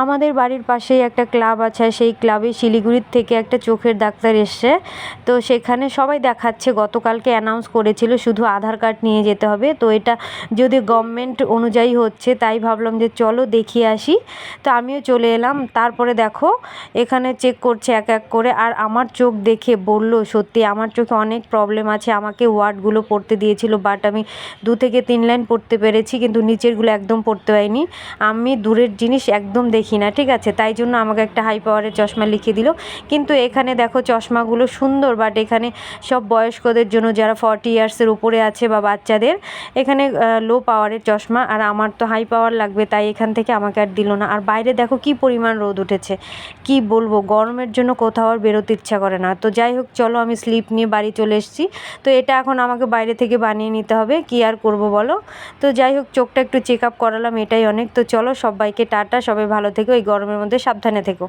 আমাদের বাড়ির পাশেই একটা ক্লাব আছে, সেই ক্লাবে শিলিগুড়ির থেকে একটা চোখের ডাক্তার এসছে। তো সেখানে সবাই দেখাচ্ছে, গতকালকে অ্যানাউন্স করেছিল শুধু আধার কার্ড নিয়ে যেতে হবে। তো এটা যদি গভর্নমেন্ট অনুযায়ী হচ্ছে, তাই ভাবলাম যে চলো দেখিয়ে আসি। তো আমিও চলে এলাম। তারপরে দেখো এখানে চেক করছে এক এক করে, আর আমার চোখ দেখে বললো সত্যি আমার চোখে অনেক প্রবলেম আছে। আমাকে ওয়ার্ডগুলো পড়তে দিয়েছিল, বাট আমি 2 থেকে 3 লাইন পড়তে পেরেছি, কিন্তু নিচেরগুলো একদম পড়তে পারিনি। আমি দূরের জিনিস একদম দেখি না, ঠিক আছে, তাই জন্য আমাকে একটা হাই পাওয়ারের চশমা লিখে দিল। কিন্তু এখানে দেখো চশমাগুলো সুন্দর, বাট এখানে সব বয়স্কদের জন্য, যারা 40 ইয়ার্সের উপরে আছে বা বাচ্চাদের। এখানে লো পাওয়ারের চশমা, আর আমার তো হাই পাওয়ার লাগবে, তাই এখান থেকে আমাকে আর দিল না। আর বাইরে দেখো কি পরিমাণ রোদ উঠেছে, কি বলবো, গরমের জন্য কোথাও আর বেরোতে ইচ্ছা করে না। তো যাই হোক, চলো আমি স্লিপ নিয়ে বাড়ি চলে এসেছি। তো এটা এখন আমাকে বাইরে থেকে বানিয়ে নিতে হবে, কি আর করব বলো। তো যাই হোক, চোখটা একটু চেক আপ করালাম, এটাই অনেক। তো চলো, সবাইকে টাটা, সবাই ভালো থেকো, এই গরমের মধ্যে সাবধানে থেকো।